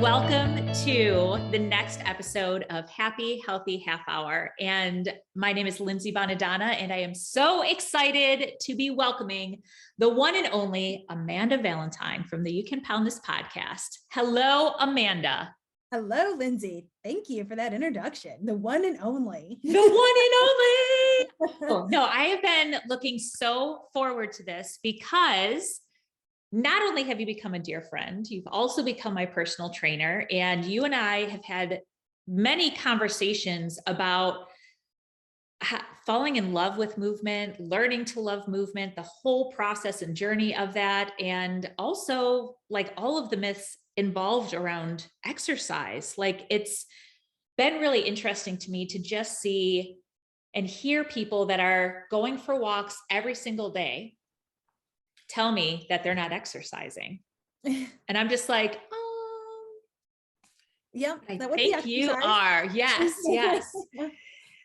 Welcome to the next episode of Happy Healthy Half Hour. And my name is Lindsay Bonadonna, and I am so excited to be welcoming the one and only Amanda Valentine from the You Can Pound This podcast. Hello, Amanda. Hello, Lindsay. Thank you for that introduction. The one and only. The one and only. Oh, no, I have been looking so forward to this because not only have you become a dear friend, you've also become my personal trainer, and you and I have had many conversations about falling in love with movement, learning to love movement, the whole process and journey of that, and also like all of the myths involved around exercise. Like, it's been really interesting to me to just see and hear people that are going for walks every single day tell me that they're not exercising. And I'm just like, oh, yeah, I think you are. Yes, yes.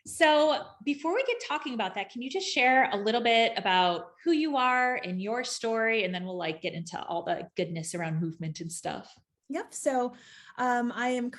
So before we get talking about that, can you just share a little bit about who you are and your story? And then we'll get into all the goodness around movement and stuff. Yep. So I am a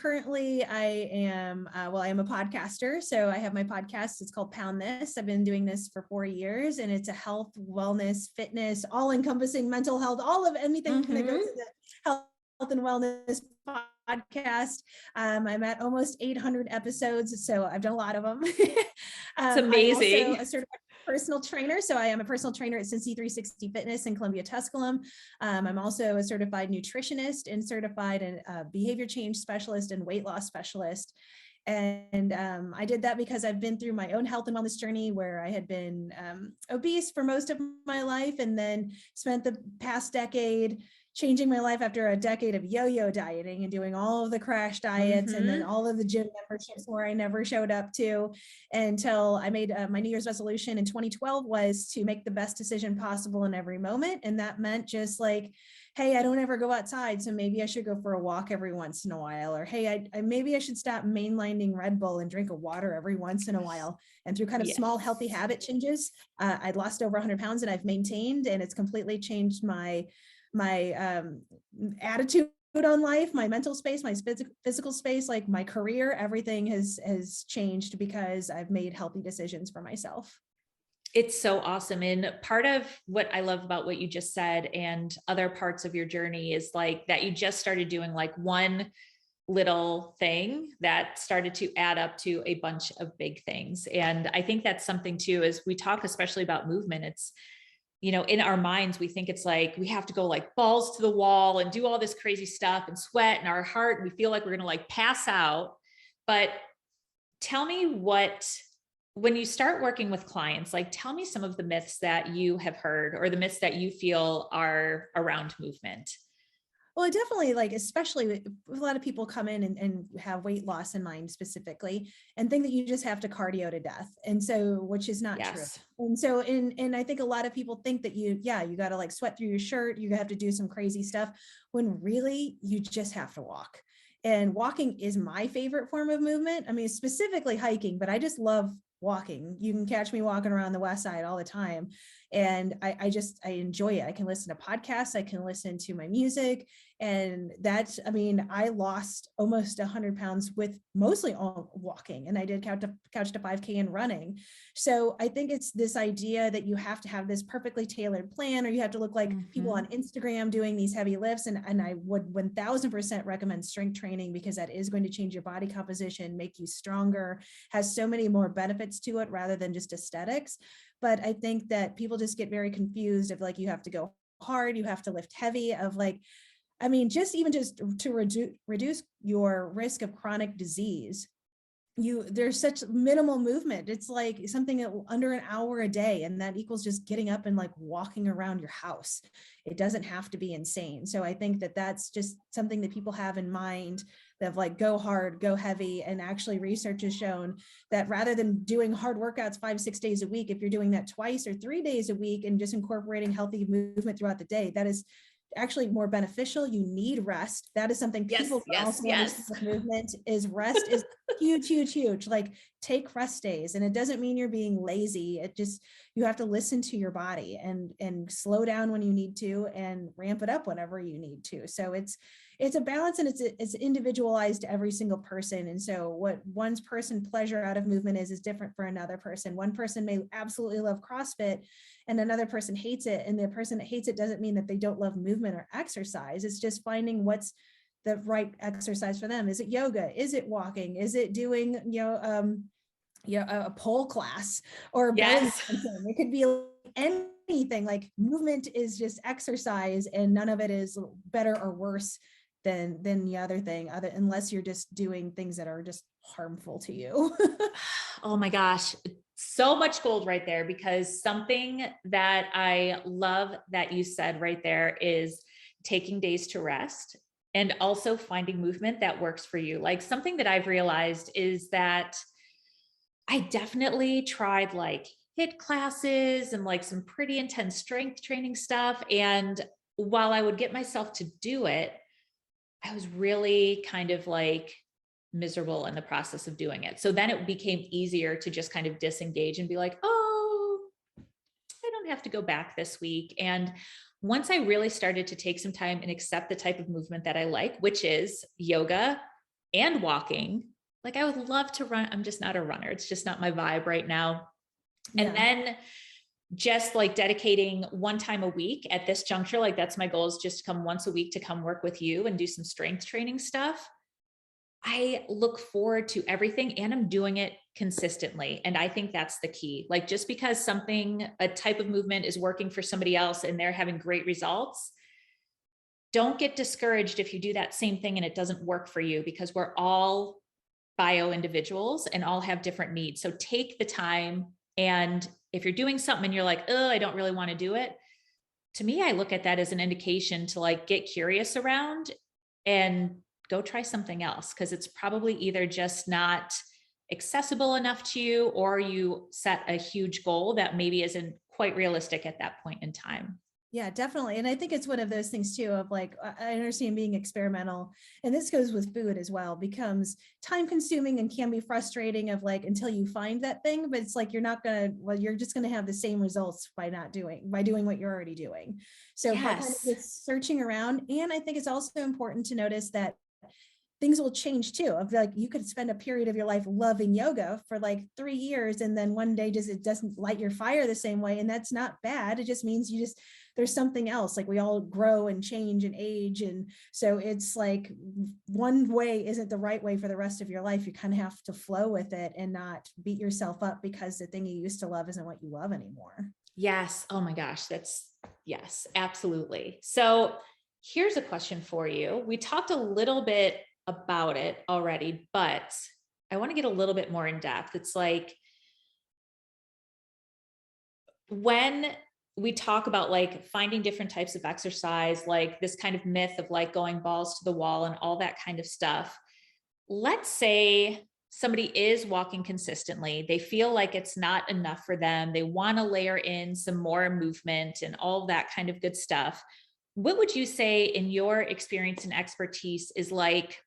podcaster. So I have my podcast. It's called Pound This. I've been doing this for 4 years, and it's a health, wellness, fitness, all encompassing mental health, all of anything that goes into health and wellness podcast. I'm at almost 800 episodes. So I've done a lot of them. It's amazing. I'm also a certified personal trainer. So I am a personal trainer at Cincy 360 Fitness in Columbia, Tusculum. I'm also a certified nutritionist and certified behavior change specialist and weight loss specialist. And I did that because I've been through my own health and wellness journey where I had been obese for most of my life, and then spent the past decade changing my life after a decade of yo-yo dieting and doing all of the crash diets and then all of the gym memberships where I never showed up to, until I made my New Year's resolution in 2012 was to make the best decision possible in every moment. And that meant just like, hey, I don't ever go outside, so maybe I should go for a walk every once in a while. Or, hey, maybe I should stop mainlining Red Bull and drink a water every once in a while. And through kind of small healthy habit changes, I'd lost over 100 pounds and I've maintained, and it's completely changed my attitude on life, my mental space, my physical space, like my career, everything has changed because I've made healthy decisions for myself. It's so awesome. And part of what I love about what you just said and other parts of your journey is like that you just started doing like one little thing that started to add up to a bunch of big things. And I think that's something too, as we talk, especially about movement, it's, in our minds, we think it's like, we have to go like balls to the wall and do all this crazy stuff and sweat in our heart. And we feel like we're going to like pass out. But tell me when you start working with clients, like tell me some of the myths that you have heard or the myths that you feel are around movement. Well, definitely, especially a lot of people come in and have weight loss in mind specifically and think that you just have to cardio to death. And so, which is not true. And so, and I think a lot of people think that you got to sweat through your shirt, you have to do some crazy stuff, when really you just have to walk. And walking is my favorite form of movement. I mean, specifically hiking, but I just love walking. You can catch me walking around the West Side all the time. And I enjoy it. I can listen to podcasts. I can listen to my music. And I lost almost 100 pounds with mostly all walking. And I did couch to 5K and running. So I think it's this idea that you have to have this perfectly tailored plan, or you have to look like people on Instagram doing these heavy lifts. And I would 1000% recommend strength training, because that is going to change your body composition, make you stronger, has so many more benefits to it rather than just aesthetics. But I think that people just get very confused of you have to go hard, you have to lift heavy, of just to reduce your risk of chronic disease. There's such minimal movement. It's like something under an hour a day, and that equals just getting up and walking around your house. It doesn't have to be insane. So I think that that's just something that people have in mind, that go hard, go heavy. And actually research has shown that rather than doing hard workouts 5-6 days a week, if you're doing that twice or 3 days a week and just incorporating healthy movement throughout the day, that is actually more beneficial. You need rest. That is something people also understand with movement is rest is huge, huge, huge. Like take rest days. And it doesn't mean you're being lazy. It just, you have to listen to your body and slow down when you need to and ramp it up whenever you need to. So it's a balance, and it's individualized to every single person. And so what one person pleasure out of movement is different for another person. One person may absolutely love CrossFit and another person hates it. And the person that hates it doesn't mean that they don't love movement or exercise. It's just finding what's the right exercise for them. Is it yoga? Is it walking? Is it doing, a pole class or belly dancing? It could be anything. Like movement is just exercise, and none of it is better or worse than the other thing, unless you're just doing things that are just harmful to you. Oh my gosh, so much gold right there, because something that I love that you said right there is taking days to rest and also finding movement that works for you. Like something that I've realized is that I definitely tried like HIIT classes and like some pretty intense strength training stuff. And while I would get myself to do it, I was really kind of like miserable in the process of doing it. So then it became easier to just kind of disengage and be like, oh, I don't have to go back this week. And once I really started to take some time and accept the type of movement that I like, which is yoga and walking, like I would love to run. I'm just not a runner. It's just not my vibe right now. And then just like dedicating one time a week at this juncture, like that's my goal, is just to come once a week to come work with you and do some strength training stuff. I look forward to everything, and I'm doing it consistently. And I think that's the key. Like just because a type of movement is working for somebody else and they're having great results, don't get discouraged if you do that same thing and it doesn't work for you, because we're all bio individuals and all have different needs. So take the time. And if you're doing something and you're like, oh, I don't really want to do it. To me, I look at that as an indication to like get curious around and go try something else. Cause it's probably either just not accessible enough to you, or you set a huge goal that maybe isn't quite realistic at that point in time. Yeah, definitely. And I think it's one of those things too, of like, I understand being experimental, and this goes with food as well, becomes time consuming and can be frustrating of like, until you find that thing, but it's like, you're just going to have the same results by doing what you're already doing. So by kind of just searching around. And I think it's also important to notice that things will change too. Of like, you could spend a period of your life loving yoga for like 3 years, and then one day it doesn't light your fire the same way. And that's not bad. It just means there's something else. Like we all grow and change and age. And so it's like one way isn't the right way for the rest of your life. You kind of have to flow with it and not beat yourself up because the thing you used to love isn't what you love anymore. Yes. Oh my gosh. Yes, absolutely. So here's a question for you. We talked a little bit about it already, but I want to get a little bit more in depth. It's like, when we talk about like finding different types of exercise, like this kind of myth of like going balls to the wall and all that kind of stuff. Let's say somebody is walking consistently. They feel like it's not enough for them. They want to layer in some more movement and all that kind of good stuff. What would you say in your experience and expertise is like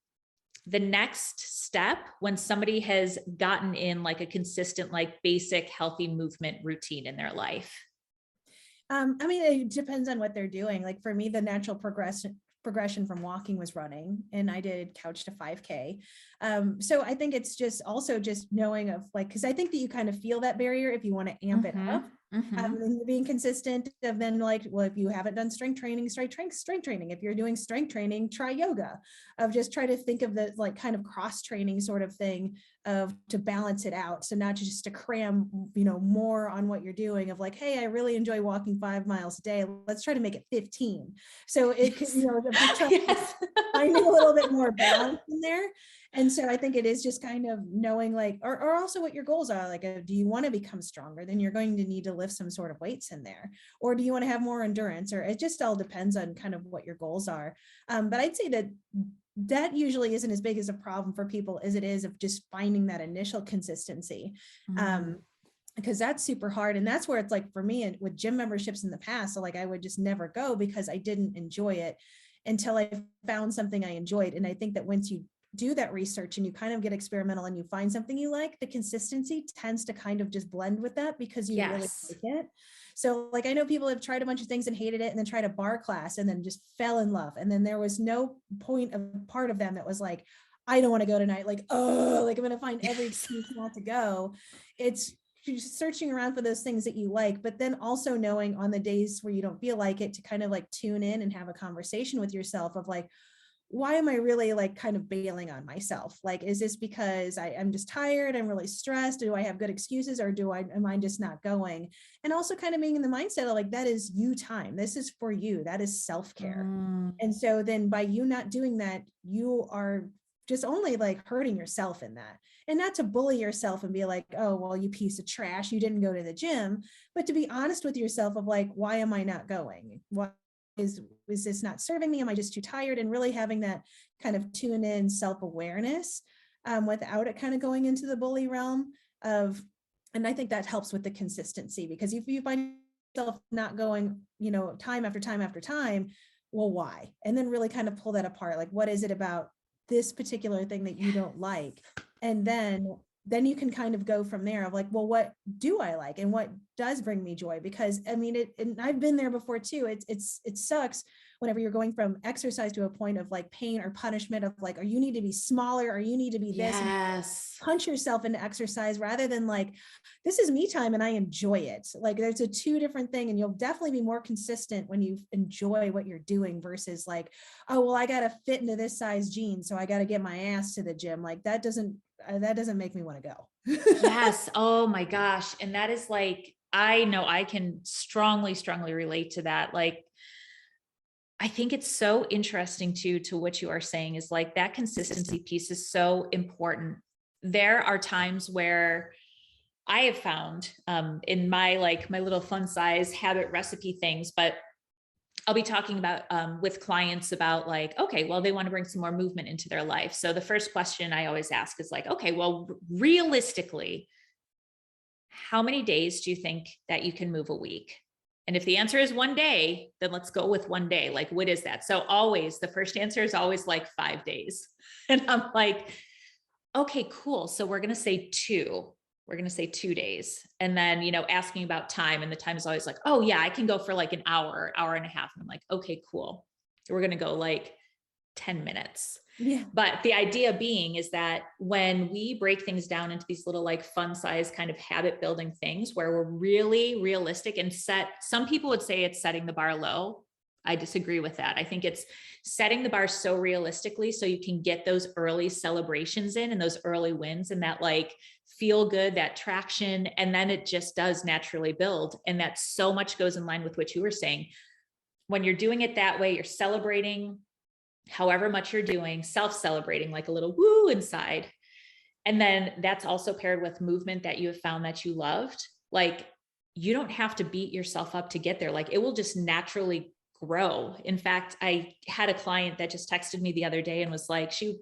the next step when somebody has gotten in like a consistent, like basic healthy movement routine in their life? I mean, it depends on what they're doing. Like for me, the natural progression from walking was running, and I did couch to 5K. So I think it's just also just knowing of like, cause I think that you kind of feel that barrier if you want to amp it up. And being consistent of then like, well, if you haven't done strength training, strength training. If you're doing strength training, try yoga. Of just try to think of the like kind of cross training sort of thing of to balance it out. So not just to cram, more on what you're doing of like, hey, I really enjoy walking 5 miles a day. Let's try to make it 15. So it could, finding a little bit more balance in there. And so I think it is just kind of knowing like, or also what your goals are. Like, do you want to become stronger? Then you're going to need to lift some sort of weights in there. Or do you want to have more endurance? Or it just all depends on kind of what your goals are. But I'd say that usually isn't as big as a problem for people as it is of just finding that initial consistency. because that's super hard. And that's where it's like for me, and with gym memberships in the past, so like I would just never go because I didn't enjoy it until I found something I enjoyed. And I think that once you do that research and you kind of get experimental and you find something you like, the consistency tends to kind of just blend with that because you really like it. So like I know people have tried a bunch of things and hated it, and then tried a bar class and then just fell in love. And then there was no part of them that was like, I don't want to go tonight. Like, oh, like I'm going to find every excuse not to go. It's searching around for those things that you like, but then also knowing on the days where you don't feel like it to kind of like tune in and have a conversation with yourself of like, why am I really like kind of bailing on myself? Like, is this because I'm just tired? I'm really stressed. Do I have good excuses, or am I just not going? And also kind of being in the mindset of like, that is you time. This is for you. That is self-care. And so then by you not doing that, you are just only like hurting yourself in that. And not to bully yourself and be like, oh, well, you piece of trash, you didn't go to the gym, but to be honest with yourself of like, why am I not going? Why is this not serving me? Am I just too tired? And really having that kind of tune in self-awareness without it kind of going into the bully realm of, and I think that helps with the consistency, because if you find yourself not going, you know, time after time after time, well, why? And then really kind of pull that apart. Like, what is it about this particular thing that you don't like? And then you can kind of go from there of like, well, what do I like and what does bring me joy? Because I mean, and I've been there before too. It sucks whenever you're going from exercise to a point of like pain or punishment of like, or you need to be smaller, or you need to be this, and punch yourself into exercise rather than like, this is me time and I enjoy it. Like there's a two different thing, and you'll definitely be more consistent when you enjoy what you're doing versus like, oh, well, I got to fit into this size jeans, so I got to get my ass to the gym. Like that doesn't make me want to go. Yes. Oh my gosh. And that is like, I know I can strongly, strongly relate to that. Like, I think it's so interesting too, to what you are saying is like that consistency piece is so important. There are times where I have found in my, like my little fun size habit recipe things, but I'll be talking about with clients about like, okay, well, they want to bring some more movement into their life. So the first question I always ask is like, okay, well, realistically, how many days do you think that you can move a week? And if the answer is one day, then let's go with one day. Like, what is that? So always the first answer is always like 5 days. And I'm like, okay, cool. So we're going to say 2. We're going to say 2 days. And then, you know, asking about time, and the time is always like, oh yeah, I can go for like an hour, hour and a half. And I'm like, okay, cool. We're going to go like 10 minutes. Yeah. But the idea being is that when we break things down into these little like fun size kind of habit building things where we're really realistic and some people would say it's setting the bar low. I disagree with that. I think it's setting the bar so realistically so you can get those early celebrations in and those early wins and that like feel good, that traction. And then it just does naturally build. And that so much goes in line with what you were saying. When you're doing it that way, you're celebrating however much you're doing, self-celebrating like a little woo inside. And then that's also paired with movement that you have found that you loved. Like you don't have to beat yourself up to get there. Like it will just naturally grow. In fact, I had a client that just texted me the other day and was like, she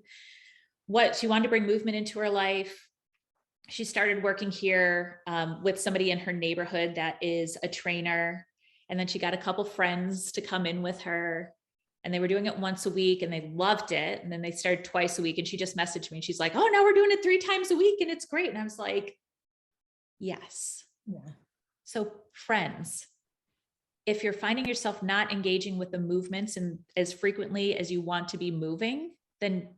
wanted to bring movement into her life. She started working here with somebody in her neighborhood that is a trainer. And then she got a couple friends to come in with her. And they were doing it once a week and they loved it. And then they started twice a week. And she just messaged me and she's like, oh, now we're doing it 3 times a week. And it's great. And I was like, yes. Yeah. So friends, if you're finding yourself not engaging with the movements and as frequently as you want to be moving, then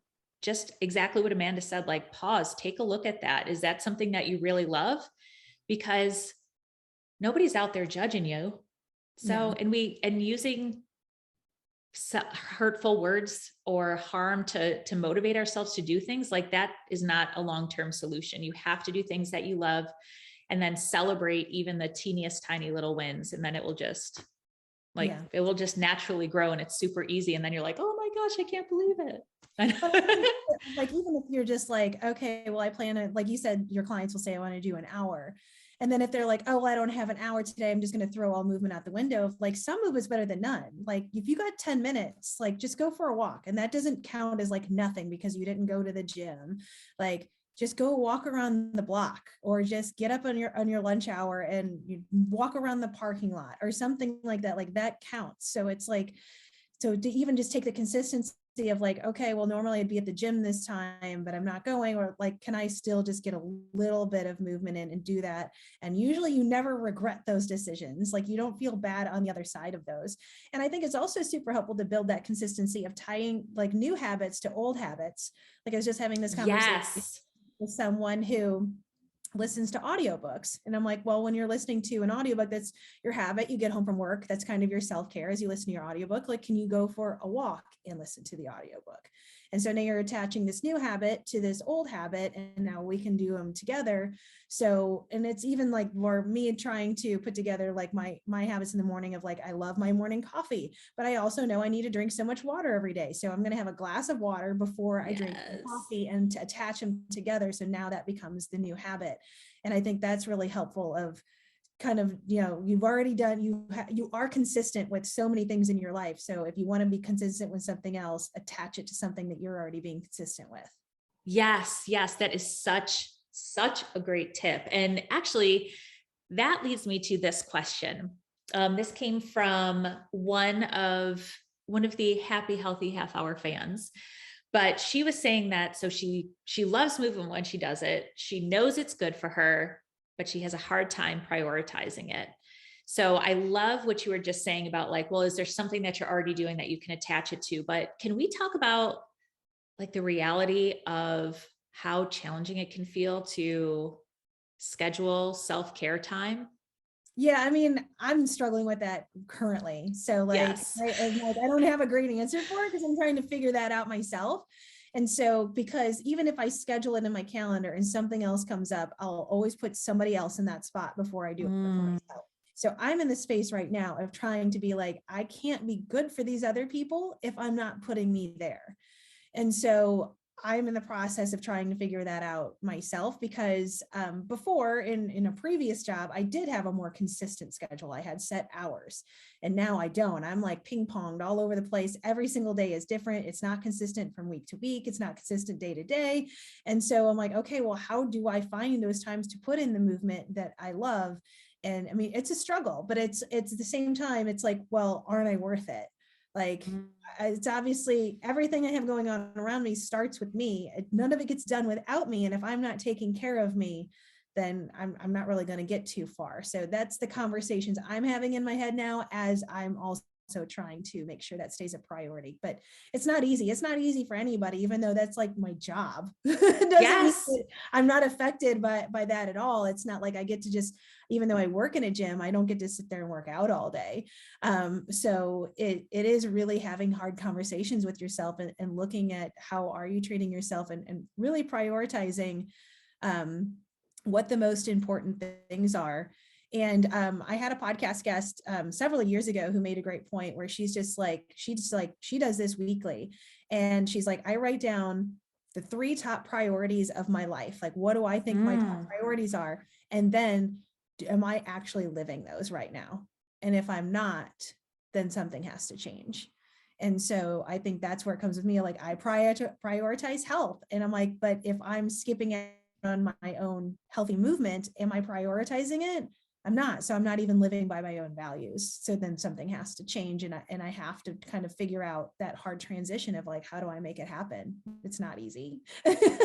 just exactly what Amanda said, like pause, take a look at that. Is that something that you really love? Because nobody's out there judging you. So, Yeah. and using hurtful words or harm to motivate ourselves to do things like that is not a long-term solution. You have to do things that you love and then celebrate even the teeniest tiny little wins. And then it will just it will just naturally grow and it's super easy. And then you're like, oh my gosh, I can't believe it. Like, even if you're just like, okay, well, I plan to, like you said, your clients will say, I want to do an hour. And then if they're like, oh, well, I don't have an hour today, I'm just going to throw all movement out the window. Like some movement's better than none. Like if you got 10 minutes, like just go for a walk. And that doesn't count as like nothing because you didn't go to the gym. Like just go walk around the block, or just get up on your lunch hour and you walk around the parking lot or something like that. Like that counts. So it's like, so to even just take the consistency of like, okay, well, normally I'd be at the gym this time, but I'm not going, or like, can I still just get a little bit of movement in and do that? And usually you never regret those decisions. Like you don't feel bad on the other side of those. And I think it's also super helpful to build that consistency of tying like new habits to old habits. Like I was just having this conversation with someone who listens to audiobooks. And I'm like, well, when you're listening to an audiobook, that's your habit. You get home from work. That's kind of your self-care as you listen to your audiobook. Like, can you go for a walk and listen to the audiobook? And so now you're attaching this new habit to this old habit, and now we can do them together. So, and it's even like more me trying to put together like my habits in the morning of like, I love my morning coffee, but I also know I need to drink so much water every day. So I'm going to have a glass of water before I drink coffee, and to attach them together. So now that becomes the new habit. And I think that's really helpful of kind of, you know, you've already done, you are consistent with so many things in your life. So if you want to be consistent with something else, attach it to something that you're already being consistent with. Yes. That is such a great tip. And actually that leads me to this question. This came from one of the Happy Healthy Half Hour fans, but she was saying that, so she loves movement when she does it. She knows it's good for her, but she has a hard time prioritizing it. So I love what you were just saying about like, well, is there something that you're already doing that you can attach it to? But can we talk about like the reality of how challenging it can feel to schedule self-care time? Yeah, I mean, I'm struggling with that currently. So like, Yes. I don't have a great answer for it because I'm trying to figure that out myself. And so, because even if I schedule it in my calendar and something else comes up, I'll always put somebody else in that spot before I do it for myself. So I'm in the space right now of trying to be like, I can't be good for these other people if I'm not putting me there. And so I'm in the process of trying to figure that out myself, because before in a previous job, I did have a more consistent schedule. I had set hours, and now I don't. I'm like ping ponged all over the place. Every single day is different. It's not consistent from week to week. It's not consistent day to day. And so I'm like, okay, well, how do I find those times to put in the movement that I love? And I mean, it's a struggle, but it's at the same time, it's like, well, aren't I worth it? Like, it's obviously everything I have going on around me starts with me. None of it gets done without me. And if I'm not taking care of me, then I'm not really going to get too far. So that's the conversations I'm having in my head now, as I'm also trying to make sure that stays a priority. But it's not easy. It's not easy for anybody, even though that's like my job. It doesn't mean that I'm not affected by that at all. It's not like I get to just, even though I work in a gym, I don't get to sit there and work out all day. So it is really having hard conversations with yourself, and looking at how are you treating yourself, and really prioritizing what the most important things are. And I had a podcast guest several years ago who made a great point, where she does this weekly. And she's like, I write down the 3 top priorities of my life. Like, what do I think my top priorities are? And then, am I actually living those right now? And if I'm not, then something has to change. And so I think that's where it comes with me. Like, I prioritize health. And I'm like, but if I'm skipping on my own healthy movement, am I prioritizing it? I'm not. So I'm not even living by my own values. So then something has to change. And I have to kind of figure out that hard transition of like, how do I make it happen? It's not easy.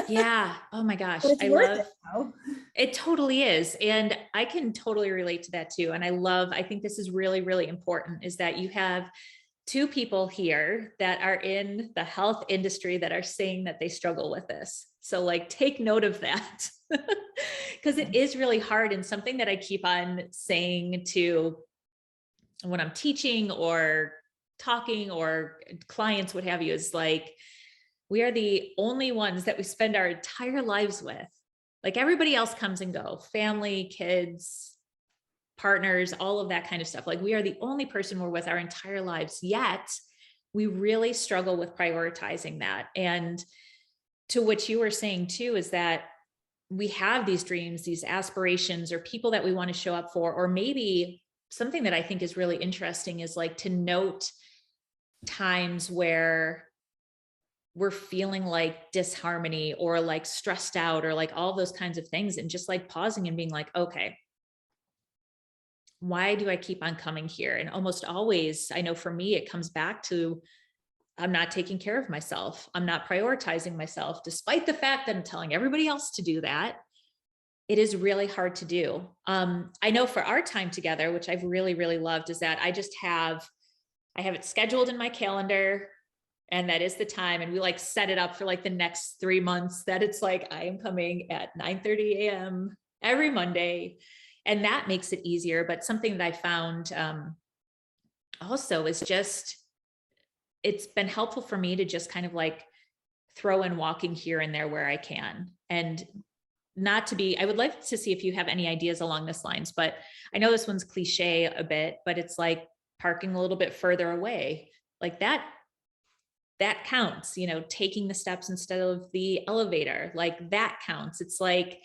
Yeah. Oh my gosh. But it's worth it, though. It totally is. And I can totally relate to that too. And I think this is really, really important, is that you have 2 people here that are in the health industry that are saying that they struggle with this. So like, take note of that, because it is really hard. And something that I keep on saying to, when I'm teaching or talking or clients, what have you, is like, we are the only ones that we spend our entire lives with. Like, everybody else comes and go, family, kids, partners, all of that kind of stuff. Like, we are the only person we're with our entire lives, yet we really struggle with prioritizing that. And to what you were saying too, is that we have these dreams, these aspirations, or people that we want to show up for. Or maybe something that I think is really interesting is like to note times where we're feeling like disharmony or like stressed out or like all those kinds of things, and just like pausing and being like, okay, why do I keep on coming here? And almost always, I know for me, it comes back to, I'm not taking care of myself. I'm not prioritizing myself, despite the fact that I'm telling everybody else to do that. It is really hard to do. I know for our time together, which I've really, really loved, is that I have it scheduled in my calendar, and that is the time. And we like set it up for like the next 3 months that it's like, I am coming at 9:30 a.m. every Monday. And that makes it easier. But something that I found also is just, it's been helpful for me to just kind of like throw in walking here and there where I can. And not to be, I would like to see if you have any ideas along this lines, but I know this one's cliche a bit, but it's like parking a little bit further away. Like that counts, you know, taking the steps instead of the elevator, like that counts. It's like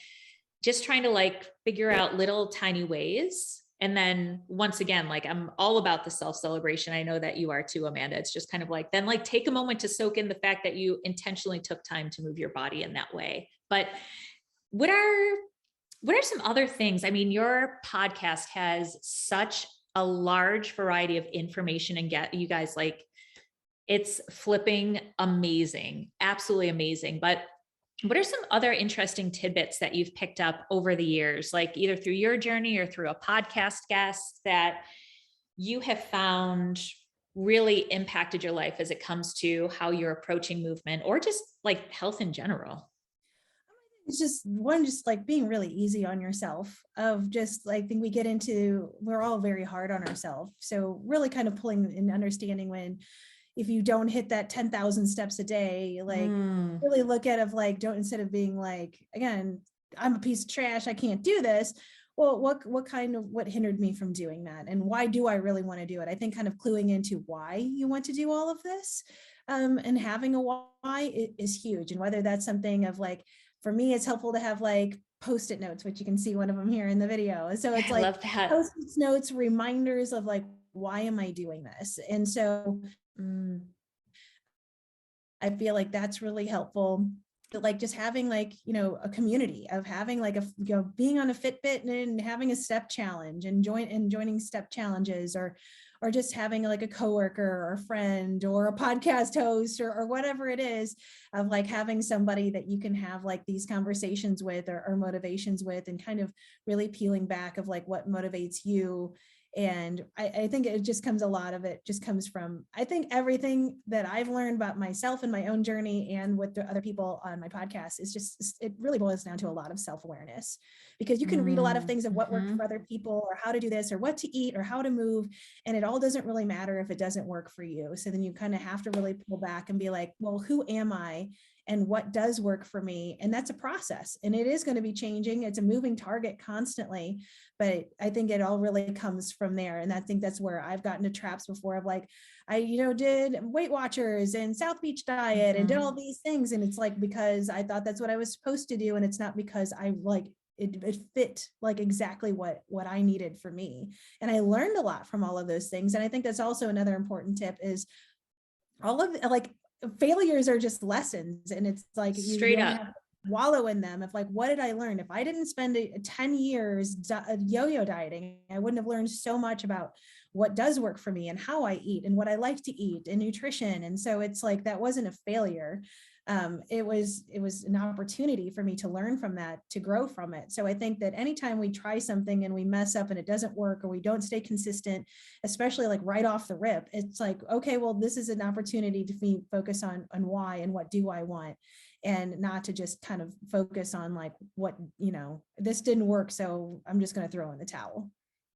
just trying to like figure out little tiny ways. And then once again, like I'm all about the self-celebration. I know that you are too, Amanda. It's just kind of like, then like take a moment to soak in the fact that you intentionally took time to move your body in that way. But what are some other things? I mean, your podcast has such a large variety of information, and get you guys like, it's flipping amazing, absolutely amazing. But what are some other interesting tidbits that you've picked up over the years, like either through your journey or through a podcast guest, that you have found really impacted your life as it comes to how you're approaching movement or just like health in general? It's just one, just like being really easy on yourself, of just like, I think we get into, we're all very hard on ourselves. So really kind of pulling and understanding when, if you don't hit that 10,000 steps a day, like really look at it of like, don't, instead of being like, again, I'm a piece of trash, I can't do this. Well, what hindered me from doing that? And why do I really want to do it? I think kind of cluing into why you want to do all of this, and having a why is huge. And whether that's something of like, for me, it's helpful to have like Post-it notes, which you can see one of them here in the video. So it's like Post-it notes, reminders of like, why am I doing this? And so I feel like that's really helpful. Like just having like, you know, a community of having like being on a Fitbit and having a step challenge and joining step challenges, or just having like a coworker or a friend or a podcast host or whatever it is, of like having somebody that you can have like these conversations with or motivations with, and kind of really peeling back of like what motivates you. And I think it just comes, a lot of it just comes from, I think everything that I've learned about myself and my own journey and with the other people on my podcast is just, it really boils down to a lot of self-awareness, because you can read a lot of things of what worked for other people or how to do this or what to eat or how to move. And it all doesn't really matter if it doesn't work for you. So then you kind of have to really pull back and be like, well, who am I? And what does work for me? And that's a process, and it is going to be changing. It's a moving target constantly, but I think it all really comes from there. And I think that's where I've gotten to traps before of like, I, did Weight Watchers and South Beach diet and did all these things. And it's like, because I thought that's what I was supposed to do. And it's not because I like, it fit like exactly what I needed for me. And I learned a lot from all of those things. And I think that's also another important tip is all of like, failures are just lessons. And it's like, straight up, have to wallow in them. If like, what did I learn? If I didn't spend 10 years yo-yo dieting, I wouldn't have learned so much about what does work for me and how I eat and what I like to eat and nutrition. And so it's like, that wasn't a failure. It was an opportunity for me to learn from that, to grow from it. So I think that anytime we try something and we mess up and it doesn't work, or we don't stay consistent, especially like right off the rip, it's like, okay, well, this is an opportunity to focus on why and what do I want, and not to just kind of focus on like, what, this didn't work, so I'm just going to throw in the towel.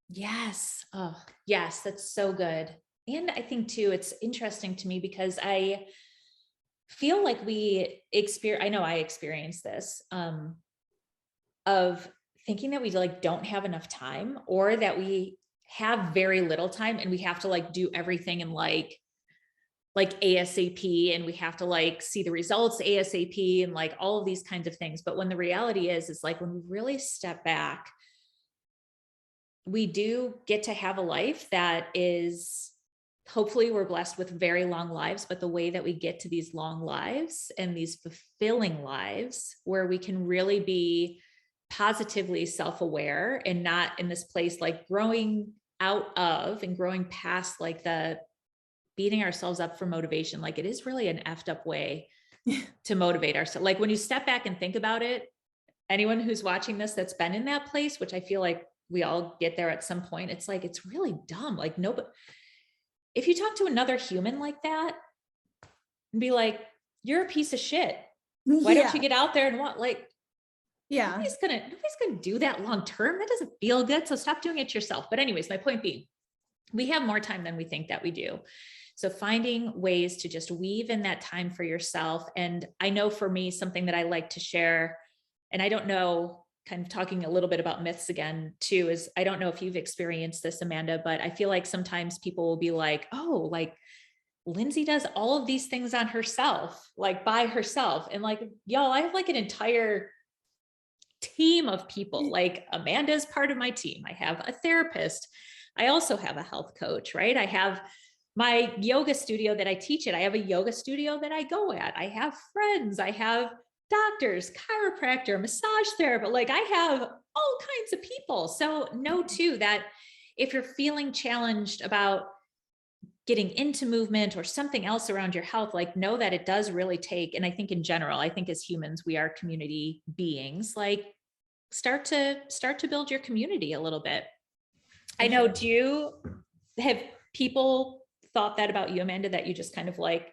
Yes. Oh, yes. That's so good. And I think too, it's interesting to me because I feel like I know I experienced this, of thinking that we like don't have enough time, or that we have very little time and we have to like do everything in like ASAP, and we have to like see the results ASAP and like all of these kinds of things. But when the reality is like, when we really step back, we do get to have a life that is hopefully we're blessed with very long lives, but the way that we get to these long lives and these fulfilling lives where we can really be positively self-aware and not in this place, like growing out of and growing past like the beating ourselves up for motivation. Like it is really an effed up way to motivate ourselves. Like when you step back and think about it, anyone who's watching this that's been in that place, which I feel like we all get there at some point, it's like, it's really dumb. Like nobody, if you talk to another human like that and be like, you're a piece of shit. Why don't you get out there and what? Like, nobody's gonna do that long term. That doesn't feel good. So stop doing it yourself. But anyways, my point being, we have more time than we think that we do. So finding ways to just weave in that time for yourself. And I know for me, something that I like to share, and I don't know, kind of talking a little bit about myths again too, is I don't know if you've experienced this, Amanda, but I feel like sometimes people will be like, oh, like Lindsay does all of these things on herself, like by herself. And like, y'all, I have like an entire team of people. Like Amanda's part of my team. I have a therapist. I also have a health coach, right? I have my yoga studio that I teach at. I have a yoga studio that I go at. I have friends. I have doctors, chiropractor, massage therapist. Like I have all kinds of people. So know too that if you're feeling challenged about getting into movement or something else around your health, like know that it does really take, and I think in general, I think as humans, we are community beings, like start to build your community a little bit. I know, do you have people thought that about you, Amanda, that you just kind of like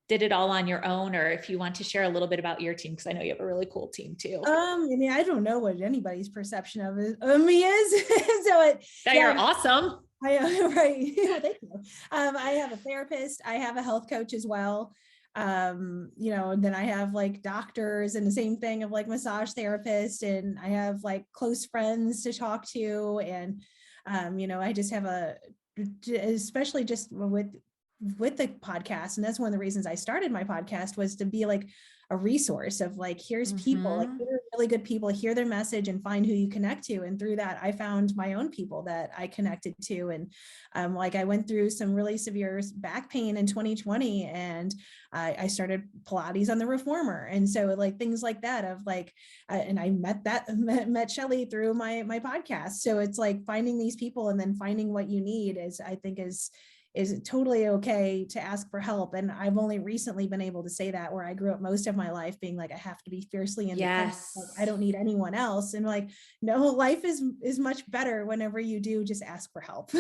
did it all on your own, or if you want to share a little bit about your team, because I know you have a really cool team too. I mean, I don't know what anybody's perception of me is. You're awesome. Right. Thank you. I have a therapist. I have a health coach as well. And then I have like doctors and the same thing of like massage therapist, and I have like close friends to talk to. And, I just have especially just with the podcast. And that's one of the reasons I started my podcast, was to be like a resource of like, here's people, like here are really good people, hear their message and find who you connect to. And through that, I found my own people that I connected to. And like I went through some really severe back pain in 2020, and I started Pilates on the reformer. And so like things like that of like, and I met Shelly through my podcast. So it's like finding these people and then finding what you need I think is totally okay to ask for help. And I've only recently been able to say that, where I grew up most of my life being like, I have to be fiercely independent. Yes. Like, I don't need anyone else. And like, no, life is much better whenever you do just ask for help.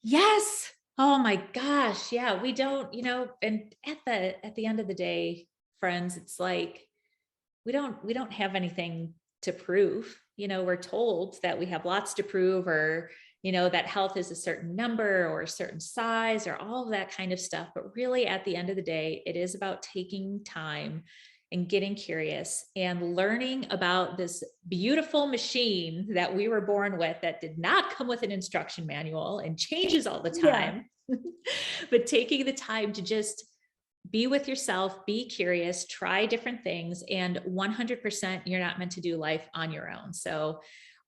Yes. Oh my gosh. Yeah. We don't, and at the end of the day, friends, it's like, we don't have anything to prove. We're told that we have lots to prove, or that health is a certain number or a certain size or all of that kind of stuff. But really at the end of the day, it is about taking time and getting curious and learning about this beautiful machine that we were born with, that did not come with an instruction manual and changes all the time, but taking the time to just be with yourself, be curious, try different things, and 100% you're not meant to do life on your own. So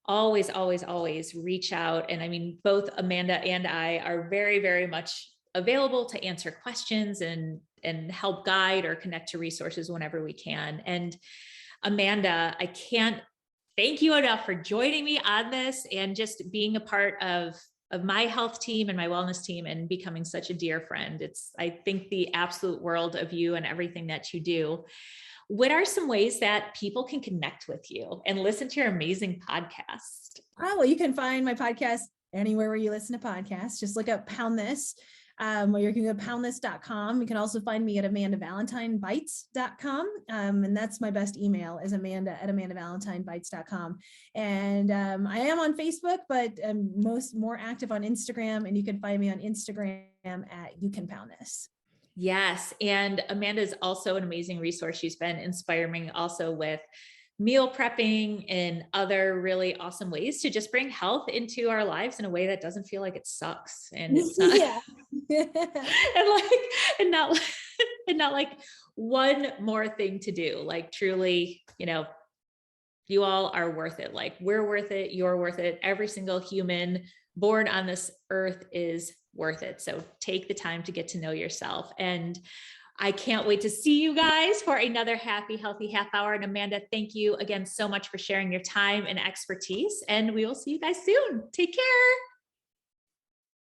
always, always, always reach out. And I mean, both Amanda and I are very, very much available to answer questions and help guide or connect to resources whenever we can. And Amanda, I can't thank you enough for joining me on this and just being a part of my health team and my wellness team and becoming such a dear friend. It's, I think, the absolute world of you and everything that you do. What are some ways that people can connect with you and listen to your amazing podcast? Oh, well, you can find my podcast anywhere where you listen to podcasts. Just look up Pound This. Or you can go to poundthis.com. You can also find me at AmandaValentineBites.com. And that's my best email, is Amanda@AmandaValentineBites.com. And I am on Facebook, but I'm more active on Instagram. And you can find me on Instagram at You Can Pound This. Yes. And Amanda is also an amazing resource. She's been inspiring also with meal prepping and other really awesome ways to just bring health into our lives in a way that doesn't feel like it sucks. And it's not, and not like one more thing to do. Like truly, you all are worth it. Like we're worth it. You're worth it. Every single human born on this earth is worth it. So take the time to get to know yourself. And I can't wait to see you guys for another happy, healthy half hour. And Amanda, thank you again so much for sharing your time and expertise. And we will see you guys soon. Take care.